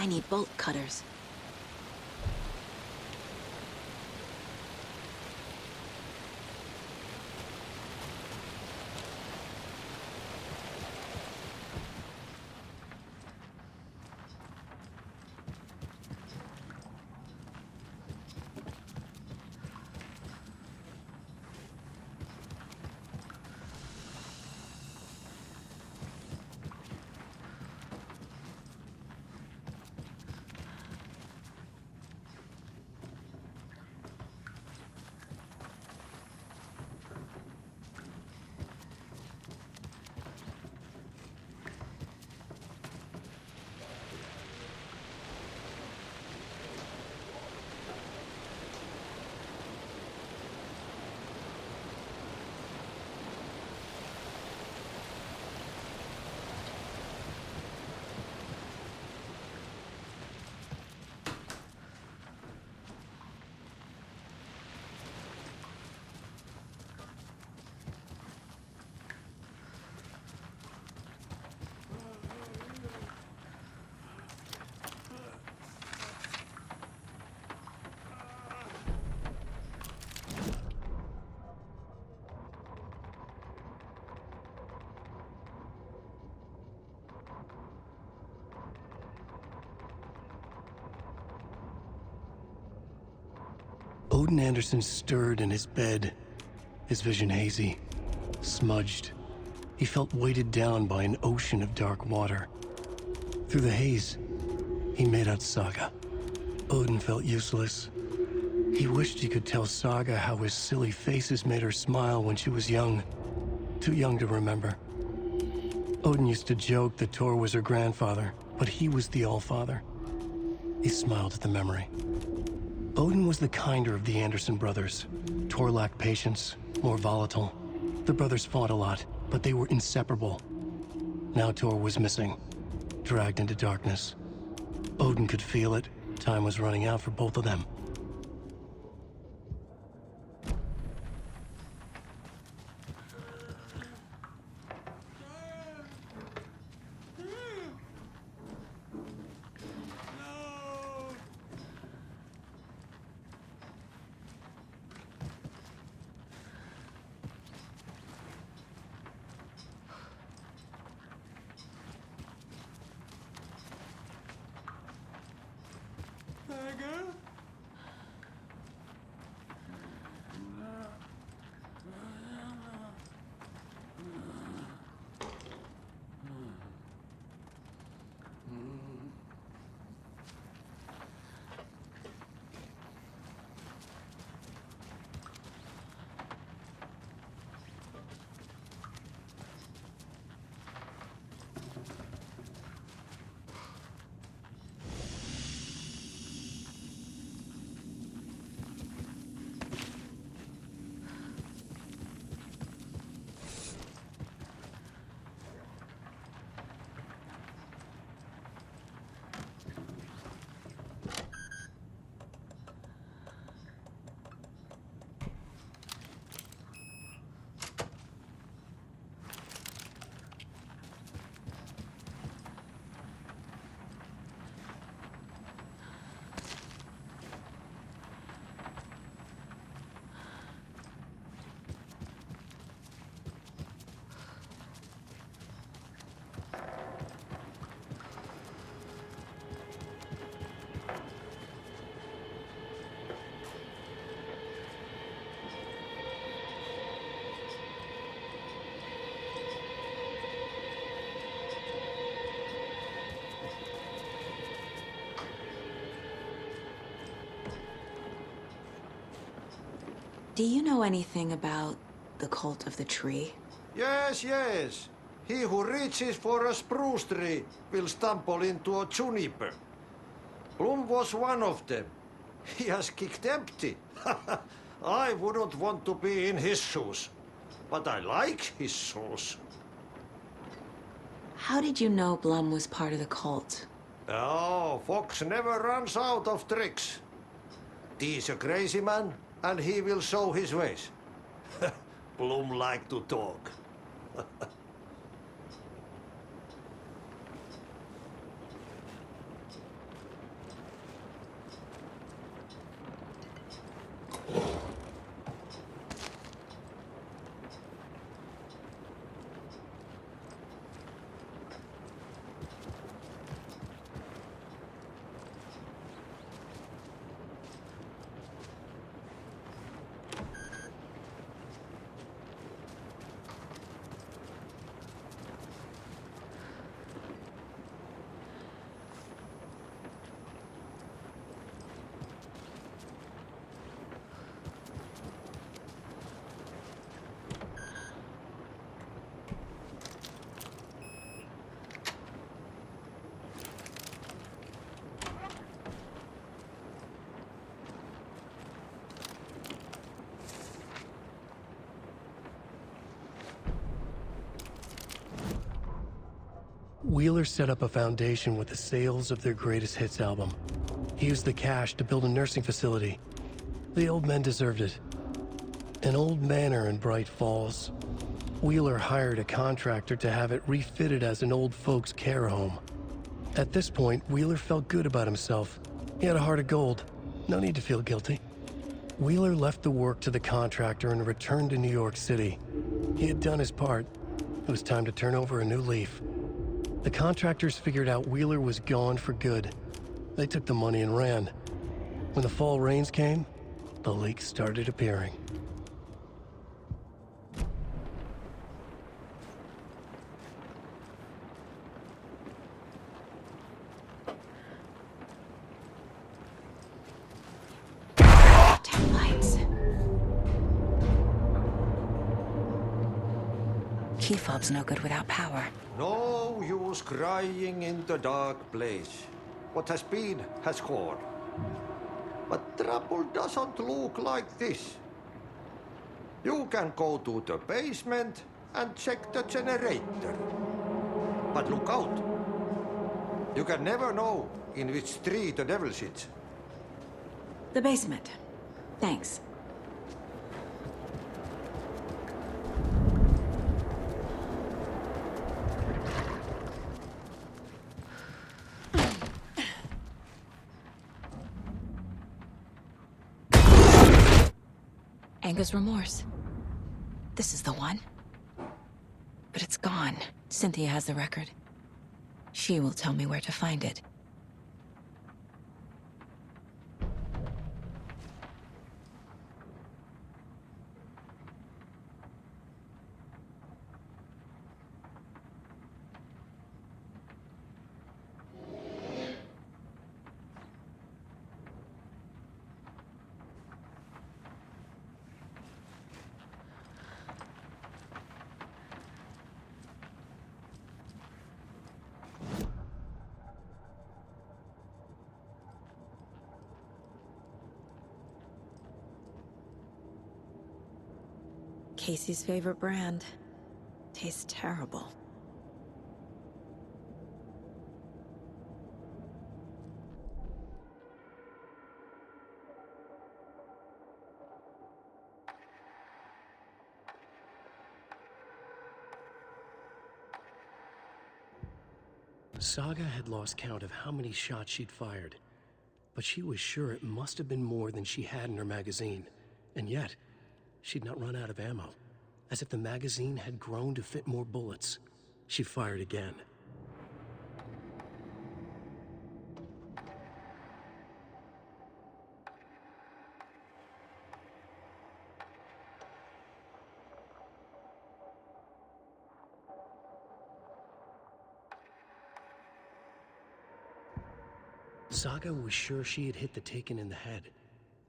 I need bolt cutters. Odin Anderson stirred in his bed, his vision hazy, smudged. He felt weighted down by an ocean of dark water. Through the haze, he made out Saga. Odin felt useless. He wished he could tell Saga how his silly faces made her smile when she was young. Too young to remember. Odin used to joke that Tor was her grandfather, but he was the Allfather. He smiled at the memory. Odin was the kinder of the Anderson brothers. Tor lacked patience, more volatile. The brothers fought a lot, but they were inseparable. Now Tor was missing, dragged into darkness. Odin could feel it. Time was running out for both of them. Do you know anything about the cult of the tree? Yes, yes. He who reaches for a spruce tree will stumble into a juniper. Blum was one of them. He has kicked empty. I wouldn't want to be in his shoes. But I like his shoes. How did you know Blum was part of the cult? Oh, Fox never runs out of tricks. He's a crazy man, and he will show his ways. Blum like to talk. Wheeler set up a foundation with the sales of their greatest hits album. He used the cash to build a nursing facility. The old men deserved it. An old manor in Bright Falls. Wheeler hired a contractor to have it refitted as an old folks' care home. At this point, Wheeler felt good about himself. He had a heart of gold. No need to feel guilty. Wheeler left the work to the contractor and returned to New York City. He had done his part. It was time to turn over a new leaf. The contractors figured out Wheeler was gone for good. They took the money and ran. When the fall rains came, the leaks started appearing. Taillights. Key fob's no good without power. No use crying in the dark place. What has been has gone. But trouble doesn't look like this. You can go to the basement and check the generator. But look out. You can never know in which tree the devil sits. The basement. Thanks. Anger's remorse. This is the one. But it's gone. Cynthia has the record. She will tell me where to find it. Casey's favorite brand. Tastes terrible. Saga had lost count of how many shots she'd fired, but she was sure it must have been more than she had in her magazine. And yet, she'd not run out of ammo. As if the magazine had grown to fit more bullets. She fired again. Saga was sure she had hit the Taken in the head,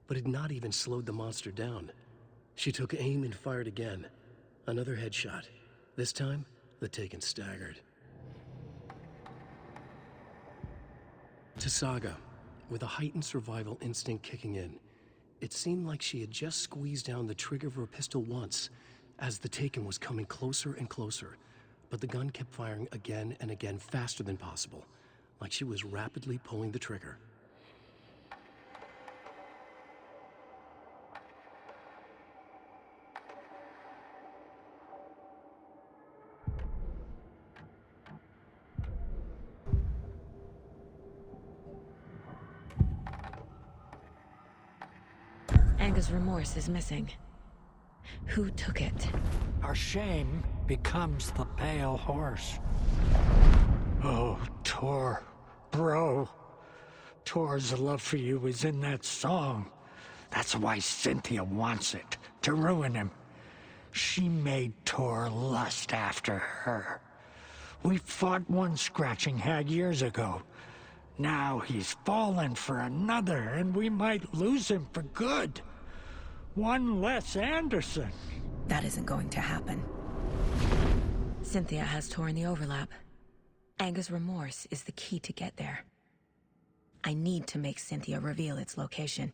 but had not even slowed the monster down. She took aim and fired again. Another headshot. This time, the Taken staggered. To Saga, with a heightened survival instinct kicking in, it seemed like she had just squeezed down the trigger of her pistol once, as the Taken was coming closer and closer, but the gun kept firing again and again faster than possible, like she was rapidly pulling the trigger. Anger's remorse is missing. Who took it? Our shame becomes the pale horse. Oh, Tor. Bro. Tor's love for you is in that song. That's why Cynthia wants it, to ruin him. She made Tor lust after her. We fought one scratching hag years ago. Now he's fallen for another, and we might lose him for good. One less Anderson. That isn't going to happen. Cynthia has Tor in the overlap. Anger's remorse is the key to get there. I need to make Cynthia reveal its location.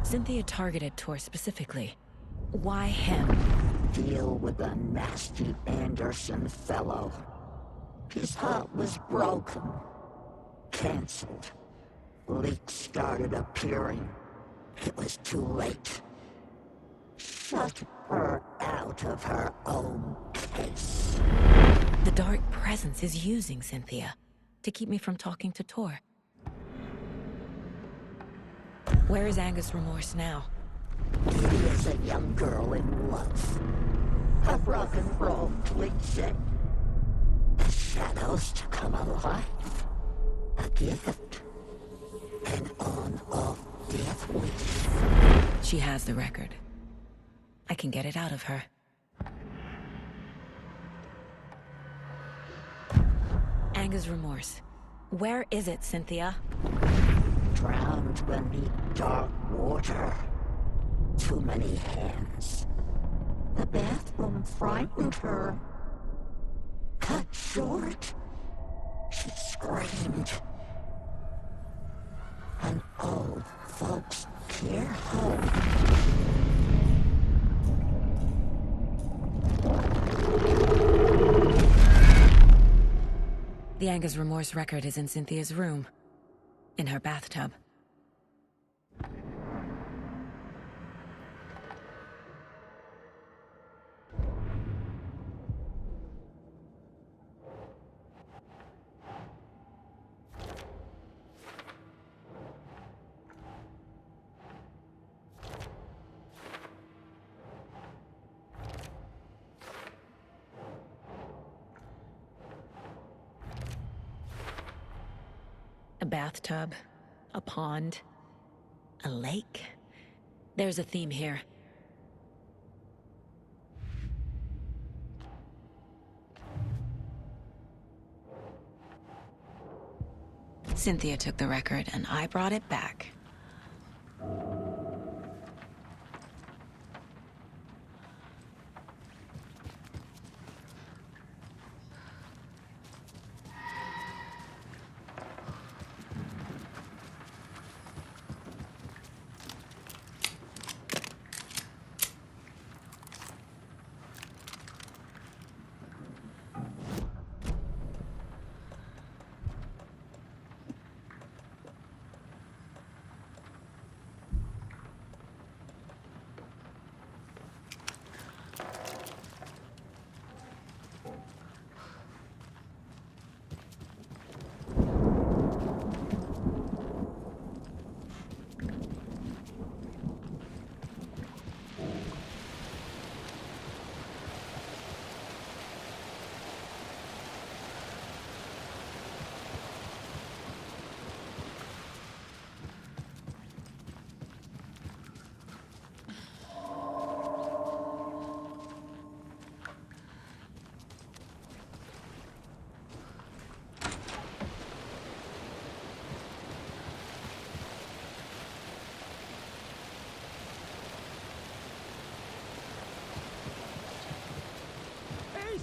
Cynthia targeted Tor specifically. Why him? Deal with the nasty Anderson fellow. His heart was broken. Cancelled. Leaks started appearing. It was too late. Shut her out of her own case. The dark presence is using Cynthia to keep me from talking to Tor. Where is Angus Remorse now? He is a young girl in love. A rock and roll cliche. The shadows to come alive. A gift. An on-off death wish. She has the record. I can get it out of her. Angus Remorse. Where is it, Cynthia? Drowned beneath dark water. Too many hands. The bathroom frightened her. Cut short. She screamed. An old folks' care home. The Angus Remorse record is in Cynthia's room. In her bathtub. A bathtub, a pond, a lake. There's a theme here. Cynthia took the record and I brought it back.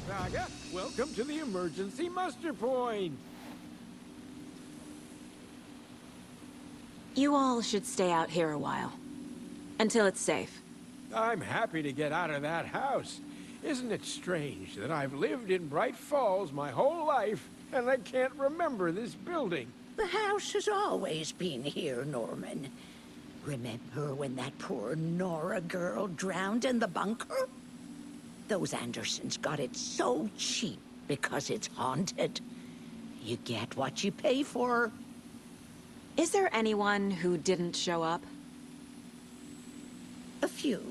Saga, welcome to the emergency muster point. You all should stay out here a while. Until it's safe. I'm happy to get out of that house. Isn't it strange that I've lived in Bright Falls my whole life and I can't remember this building? The house has always been here, Norman. Remember when that poor Nora girl drowned in the bunker? Those Andersons got it so cheap because it's haunted. You get what you pay for. Is there anyone who didn't show up? A few.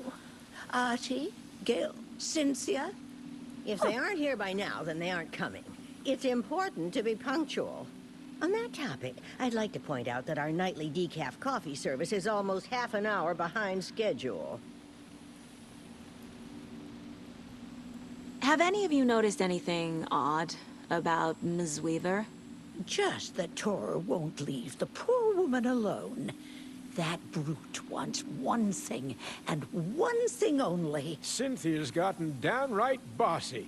Artie, Gil, Cynthia. If they aren't here by now, then they aren't coming. It's important to be punctual. On that topic, I'd like to point out that our nightly decaf coffee service is almost half an hour behind schedule. Have any of you noticed anything odd about Ms. Weaver? Just that Tor won't leave the poor woman alone. That brute wants one thing, and one thing only. Cynthia's gotten downright bossy.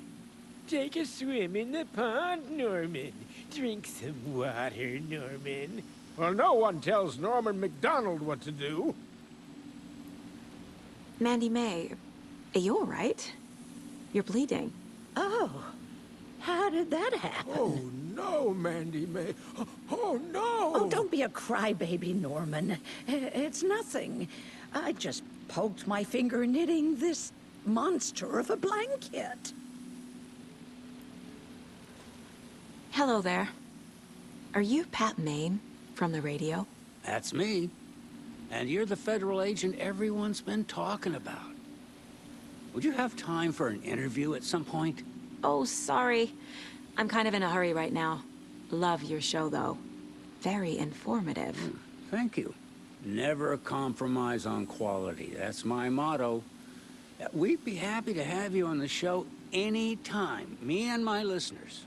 Take a swim in the pond, Norman. Drink some water, Norman. Well, no one tells Norman MacDonald what to do. Mandy May, are you all right? You're bleeding. Oh, how did that happen? Oh, no, Mandy May. Oh, no! Oh, don't be a crybaby, Norman. It's nothing. I just poked my finger knitting this monster of a blanket. Hello there. Are you Pat Maine from the radio? That's me. And you're the federal agent everyone's been talking about. Would you have time for an interview at some point? Oh, sorry. I'm kind of in a hurry right now. Love your show, though. Very informative. Thank you. Never compromise on quality. That's my motto. We'd be happy to have you on the show anytime, me and my listeners.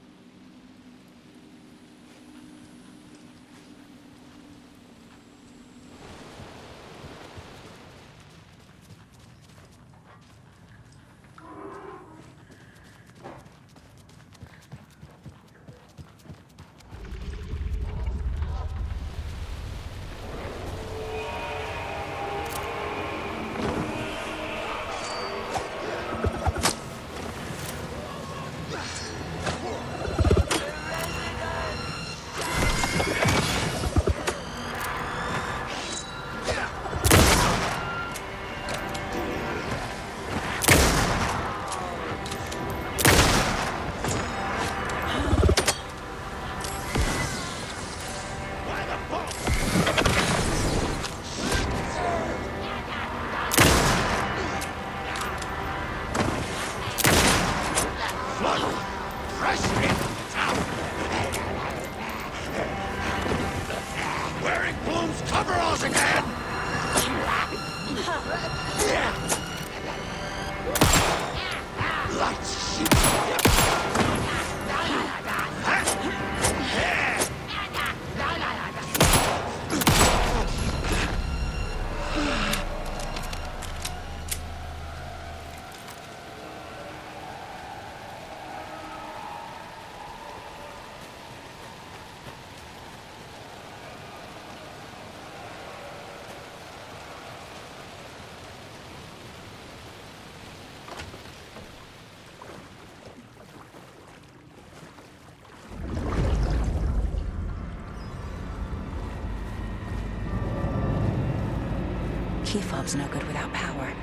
Key fob's no good without power.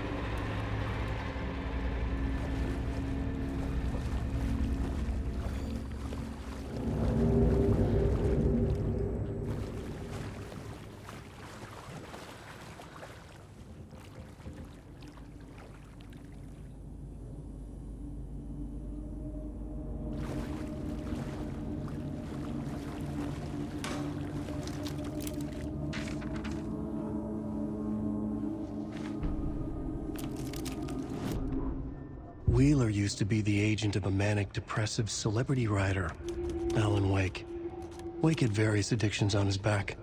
Wheeler used to be the agent of a manic-depressive celebrity writer, Alan Wake. Wake had various addictions on his back,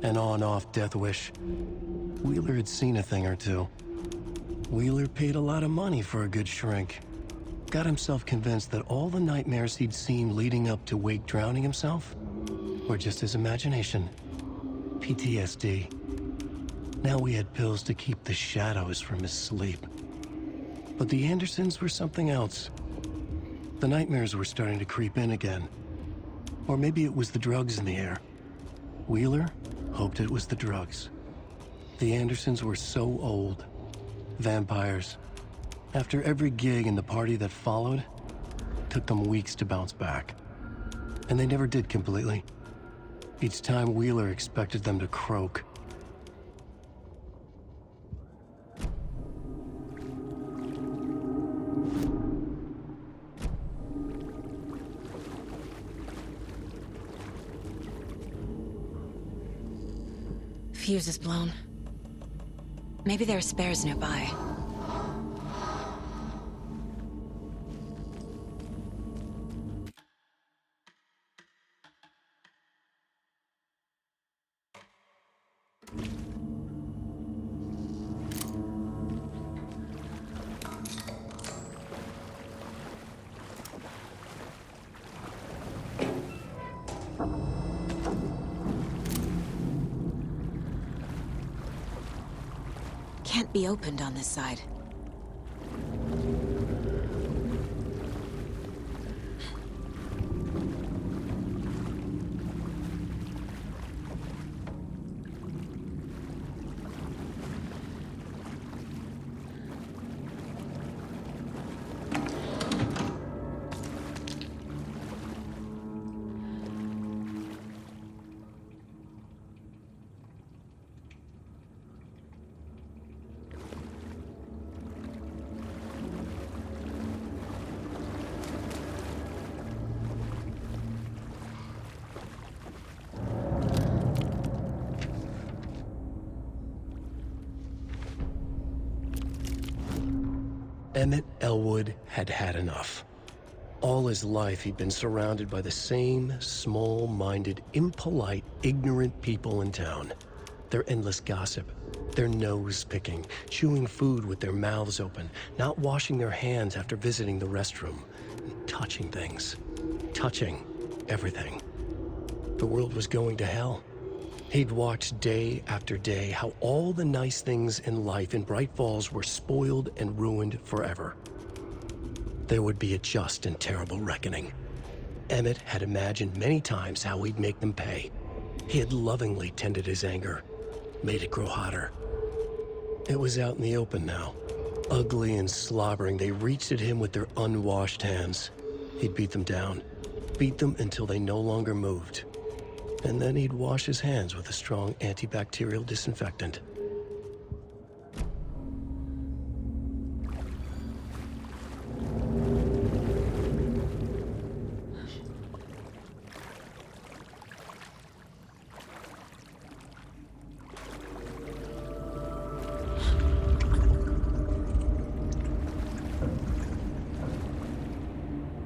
an on-off death wish. Wheeler had seen a thing or two. Wheeler paid a lot of money for a good shrink. Got himself convinced that all the nightmares he'd seen leading up to Wake drowning himself were just his imagination. PTSD. Now we had pills to keep the shadows from his sleep. But the Andersons were something else. The nightmares were starting to creep in again. Or maybe it was the drugs in the air. Wheeler hoped it was the drugs. The Andersons were so old. Vampires. After every gig and the party that followed, it took them weeks to bounce back. And they never did completely. Each time Wheeler expected them to croak. Fuse is blown. Maybe there are spares nearby. can't be opened on this side. Emmett Elwood had had enough. All his life, he'd been surrounded by the same small-minded, impolite, ignorant people in town. Their endless gossip, their nose-picking, chewing food with their mouths open, not washing their hands after visiting the restroom, and touching things. Touching everything. The world was going to hell. He'd watched day after day how all the nice things in life in Bright Falls were spoiled and ruined forever. There would be a just and terrible reckoning. Emmett had imagined many times how he'd make them pay. He had lovingly tended his anger, made it grow hotter. It was out in the open now. Ugly and slobbering, they reached at him with their unwashed hands. He'd beat them down, beat them until they no longer moved. And then he'd wash his hands with a strong antibacterial disinfectant.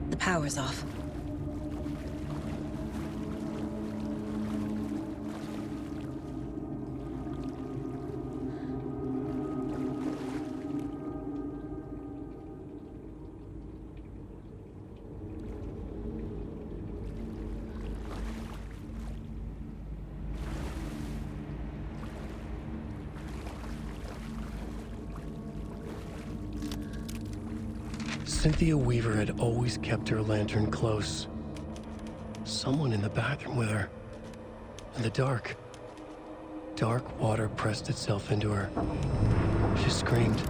The power's off. Cynthia Weaver had always kept her lantern close. Someone in the bathroom with her. In the dark. Dark water pressed itself into her. She screamed.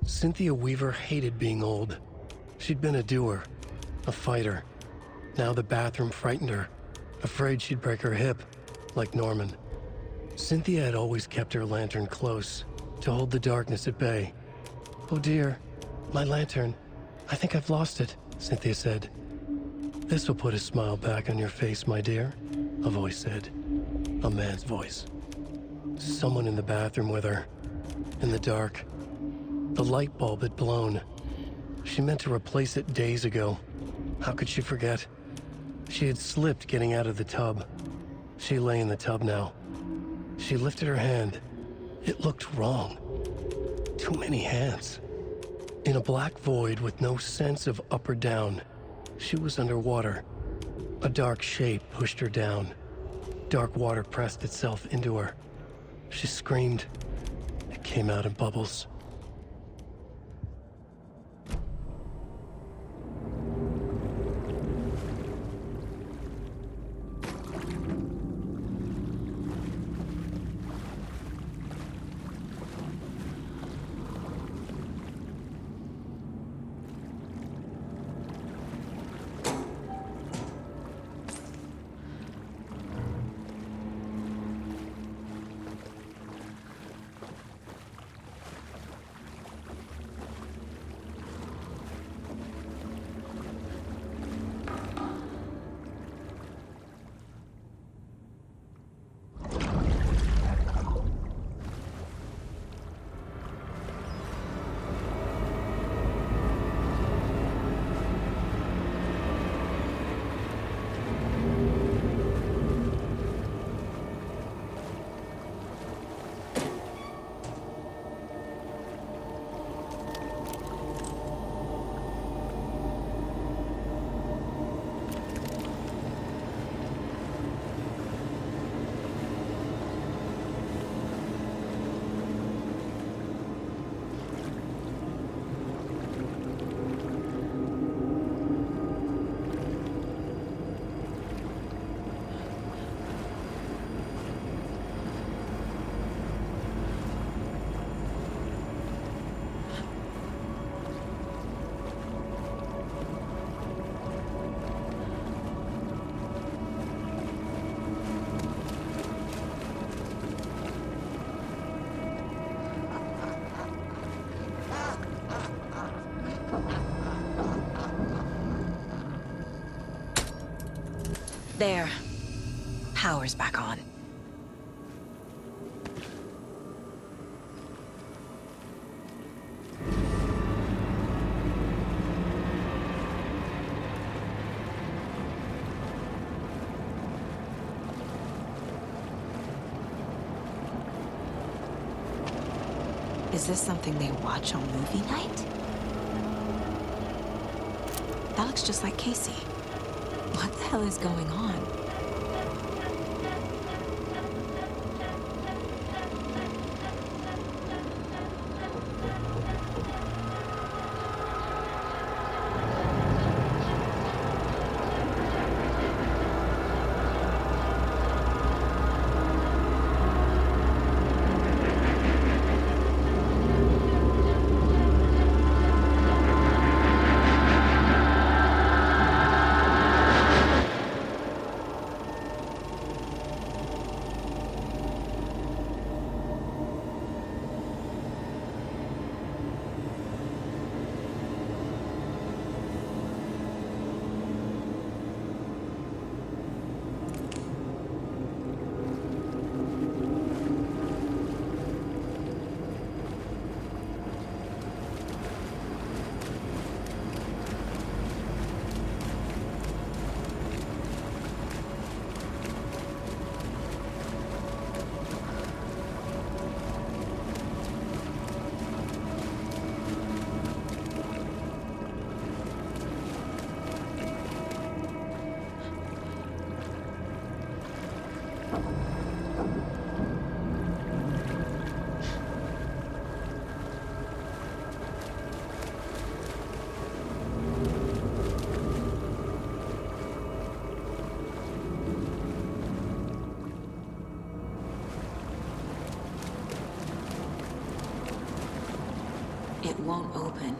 Cynthia Weaver hated being old. She'd been a doer, a fighter. Now the bathroom frightened her, afraid she'd break her hip, like Norman. Cynthia had always kept her lantern close, to hold the darkness at bay. "Oh dear, my lantern. I think I've lost it," Cynthia said. "This will put a smile back on your face, my dear," a voice said. A man's voice. Someone in the bathroom with her. In the dark. The light bulb had blown. She meant to replace it days ago. How could she forget? She had slipped getting out of the tub. She lay in the tub now. She lifted her hand. It looked wrong. Too many hands. In a black void with no sense of up or down, she was underwater. A dark shape pushed her down. Dark water pressed itself into her. She screamed. It came out in bubbles. There. Power's back on. Is this something they watch on movie night? That looks just like Casey. What the hell is going on? It won't open.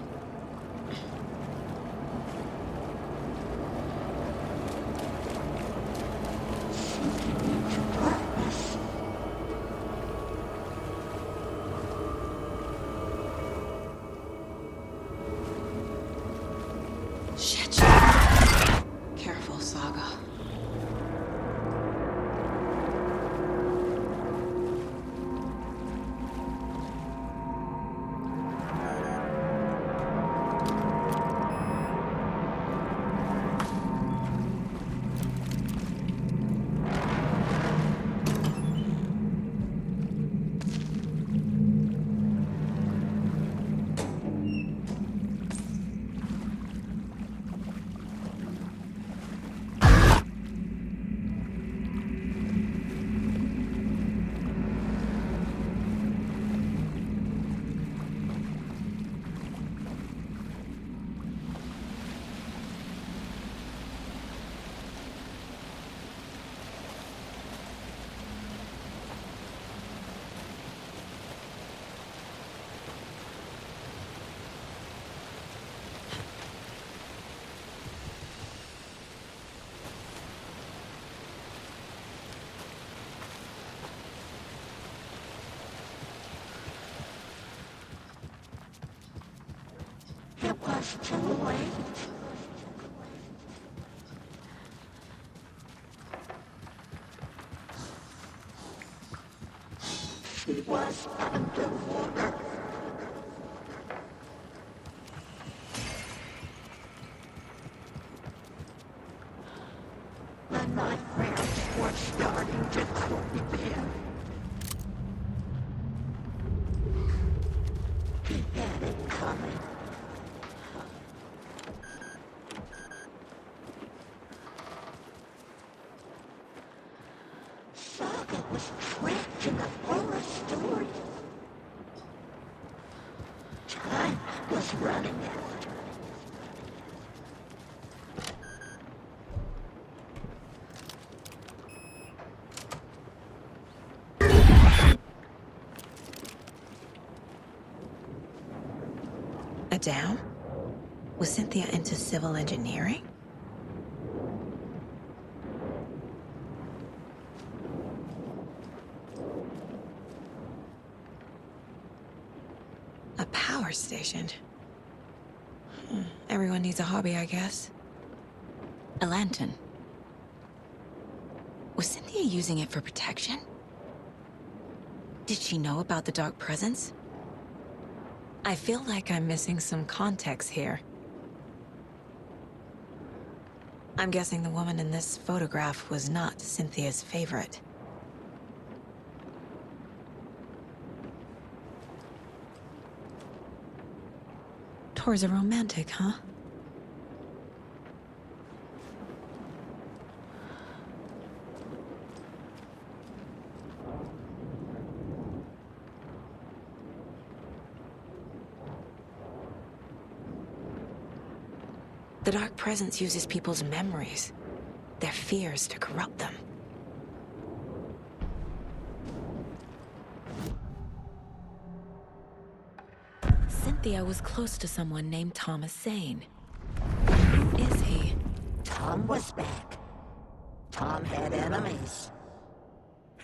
Shit. Careful, Saga. It was too late. She was underwater. The nightmares were starting to creep in. He had it coming. Saga was trapped in a forest story. Time was running out. A dam? Was Cynthia into civil engineering? A power station? Everyone needs a hobby, I guess. A lantern. Was Cynthia using it for protection? Did she know about the Dark Presence? I feel like I'm missing some context here. I'm guessing the woman in this photograph was not Cynthia's favorite. Tor's a romantic, huh? The Dark Presence uses people's memories, their fears to corrupt them. Cynthia was close to someone named Thomas Zane. Who is he? Tom was back. Tom had enemies.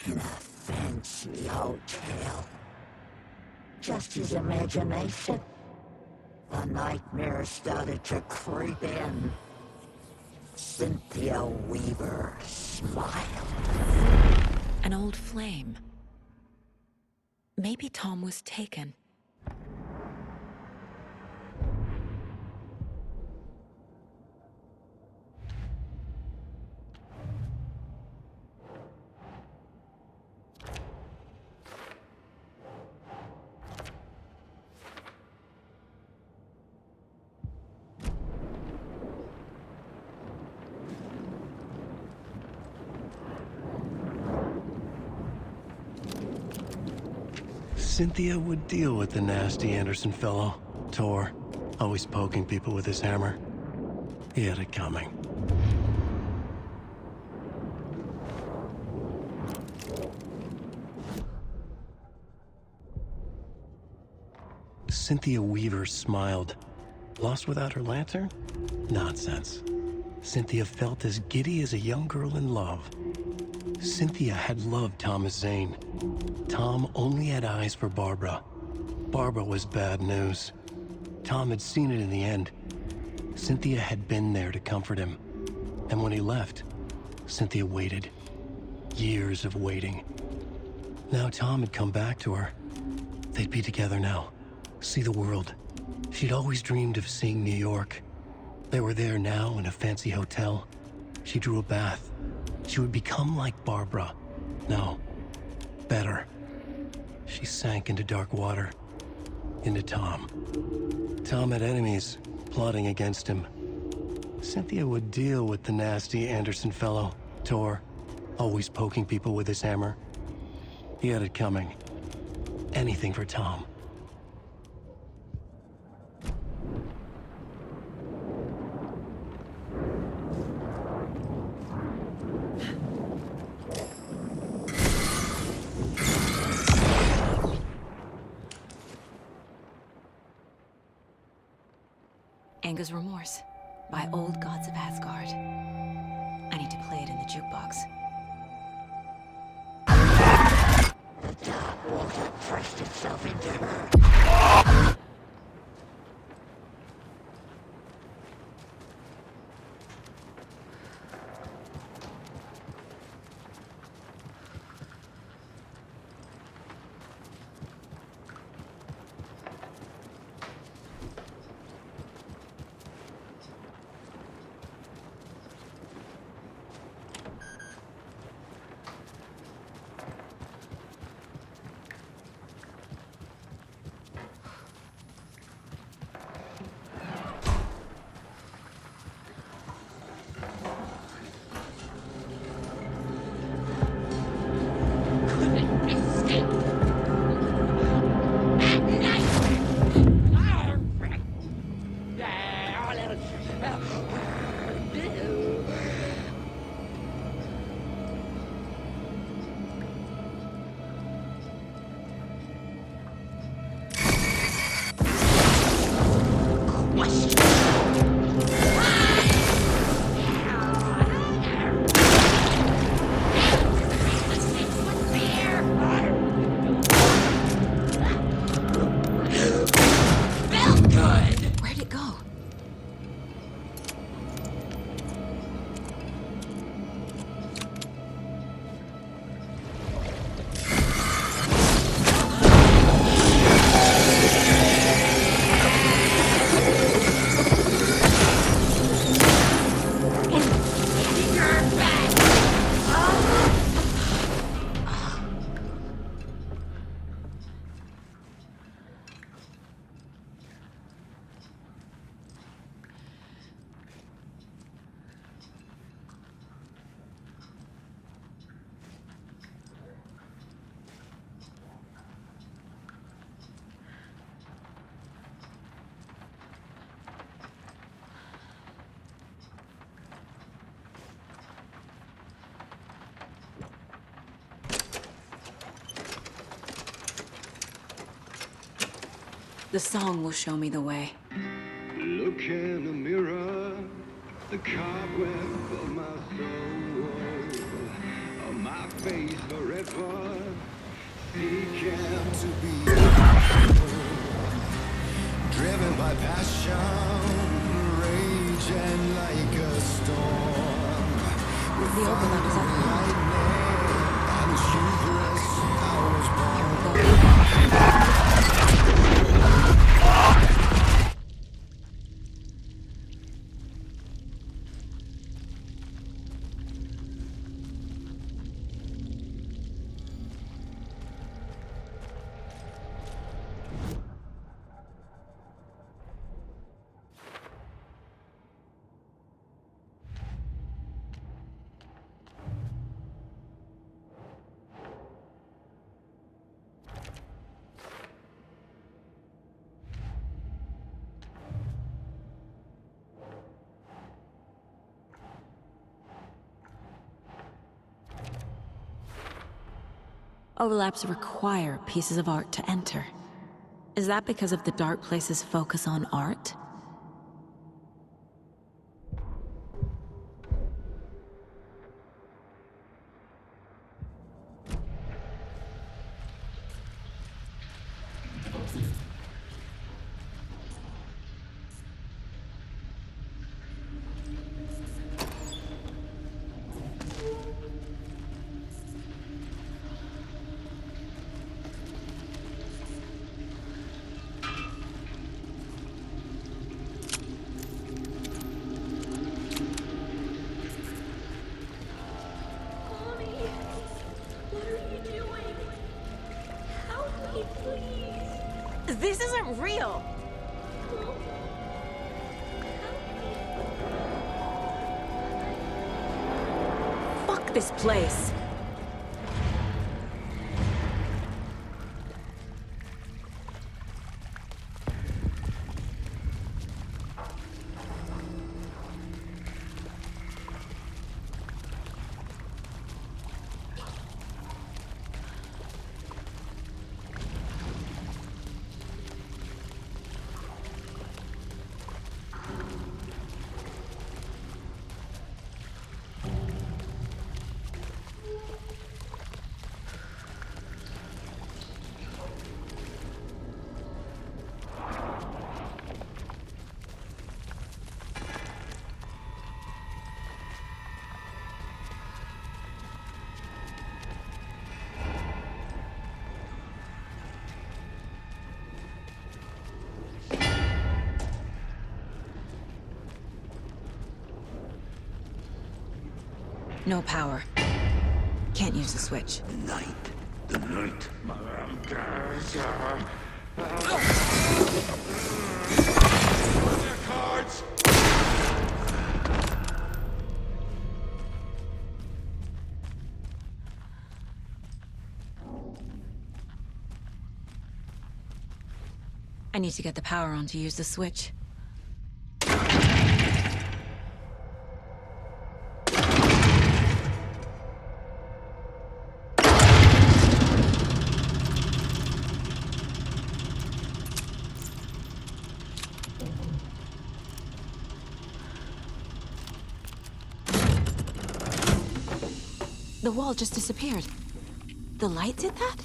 In a fancy hotel. Just his imagination. The nightmare started to creep in. Cynthia Weaver smiled. An old flame. Maybe Tom was taken. Cynthia would deal with the nasty Anderson fellow, Tor, always poking people with his hammer. He had it coming. Cynthia Weaver smiled. Lost without her lantern? Nonsense. Cynthia felt as giddy as a young girl in love. Cynthia had loved Thomas Zane. Tom only had eyes for Barbara. Barbara was bad news. Tom had seen it in the end. Cynthia had been there to comfort him. And when he left, Cynthia waited. Years of waiting. Now Tom had come back to her. They'd be together now. See the world. She'd always dreamed of seeing New York. They were there now in a fancy hotel. She drew a bath. She would become like Barbara. No, better. She sank into dark water. Into Tom. Tom had enemies plotting against him. Cynthia would deal with the nasty Anderson fellow, Tor, always poking people with his hammer. He had it coming. Anything for Tom. Anger's Remorse by Old Gods of Asgard. I need to play it in the jukebox. The dark water pressed itself into her. The song will show me the way. Look in the mirror, the cobweb of my soul, of my face forever, seeking to be driven by passion, raging like a storm. With The overlap is up. lightning and hubris, I was born. Overlaps require pieces of art to enter. Is that because of the Dark Place's focus on art? This isn't real! Fuck this place! No power. Can't use the switch. The night. Cards. I need to get the power on to use the switch. The wall just disappeared. The light did that?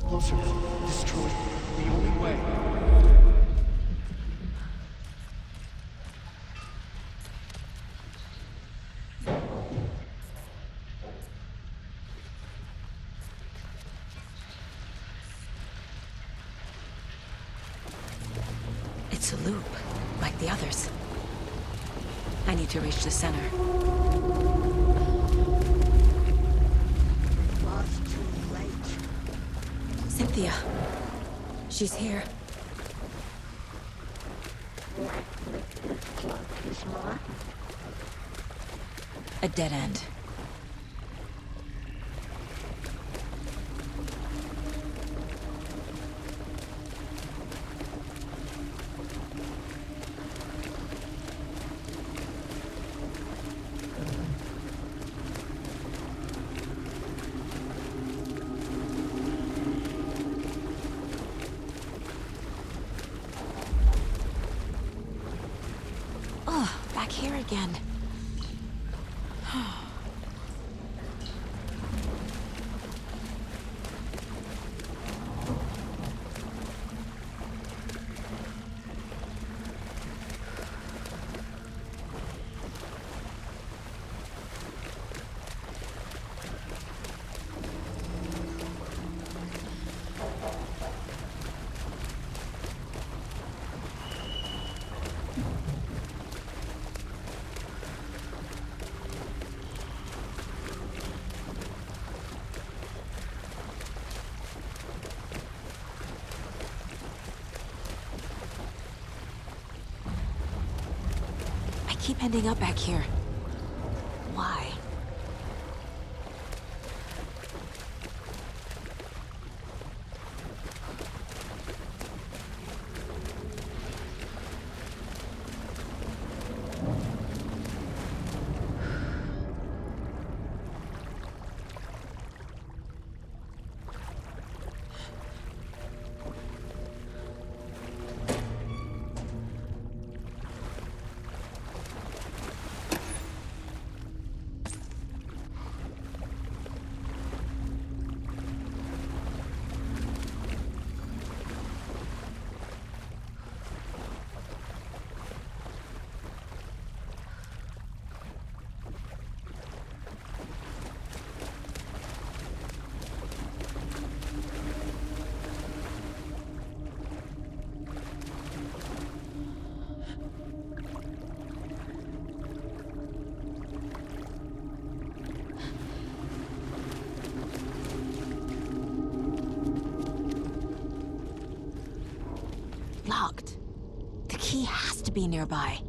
Closer. Destroy. The only way. It's a loop, like the others. I need to reach the center. Was too late. Cynthia. She's here. There's more. A dead end. here again. I keep ending up back here. Why? Locked. The key has to be nearby.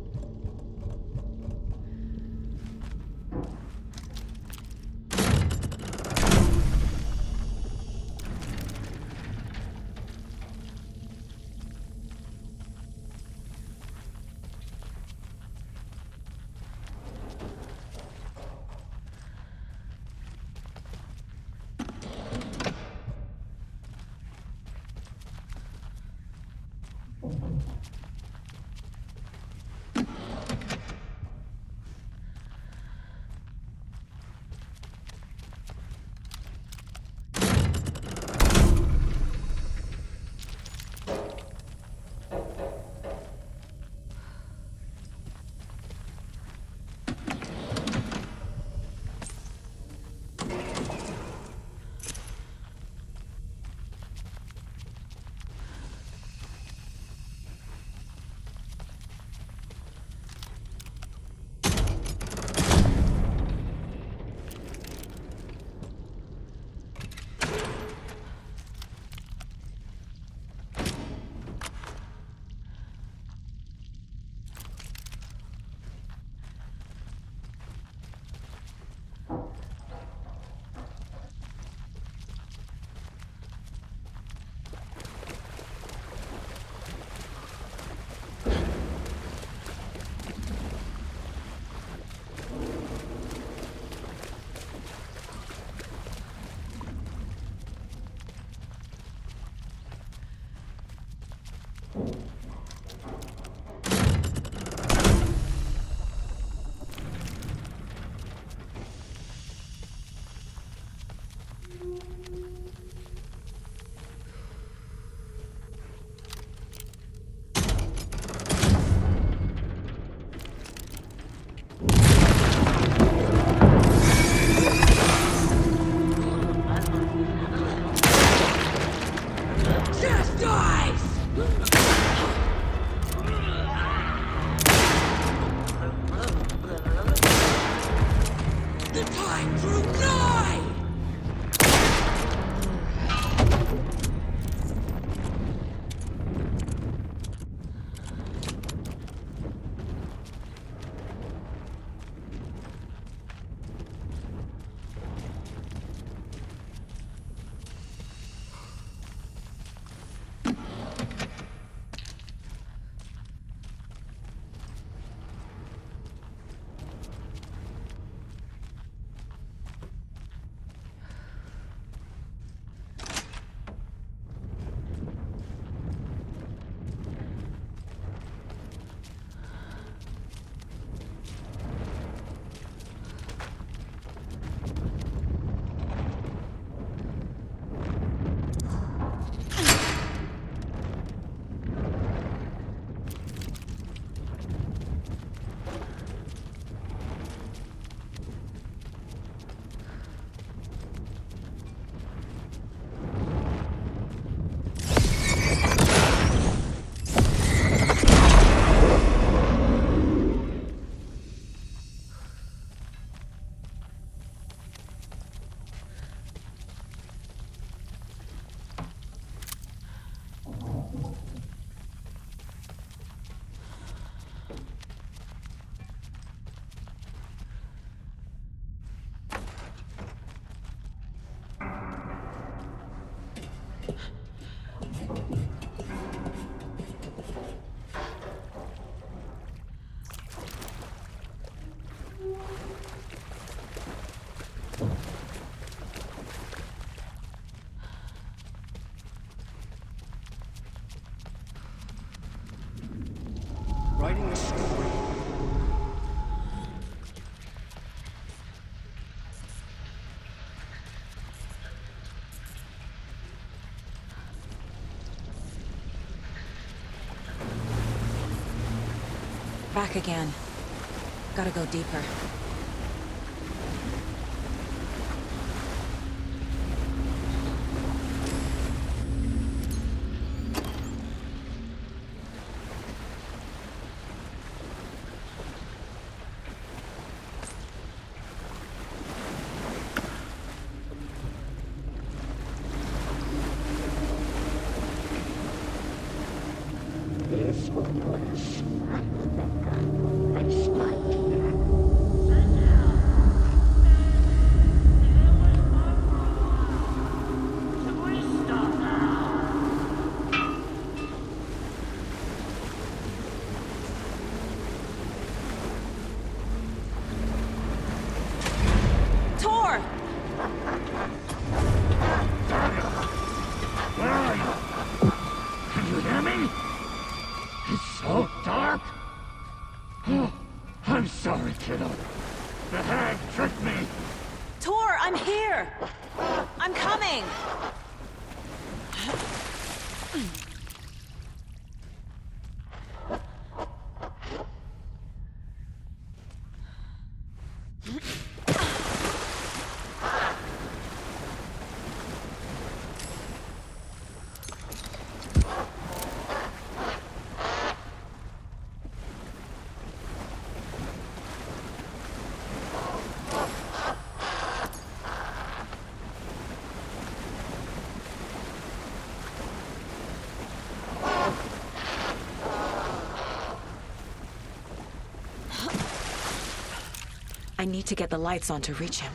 writing a story. Back again. Gotta go deeper. This was That's my dear. Tor! Where are you? Can you hear me? It's so dark. Oh, I'm sorry, kiddo. The hag tricked me. Tor, I'm here! I'm coming! I need to get the lights on to reach him.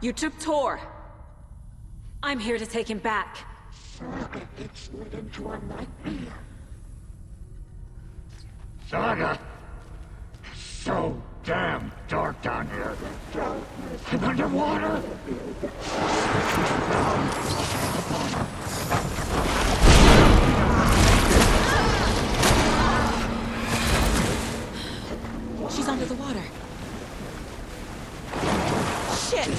You took Tor. I'm here to take him back. Saga gets lit into a nightmare. Saga! It's so damn dark down here. I'm underwater! She's under the water. Shit!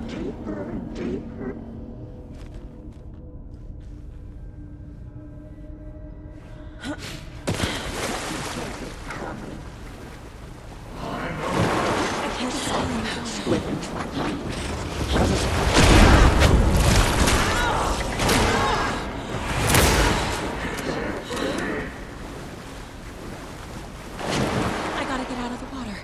Deeper and deeper. I can't swim. I gotta get out of the water.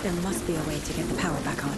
There must be a way to get the power back on.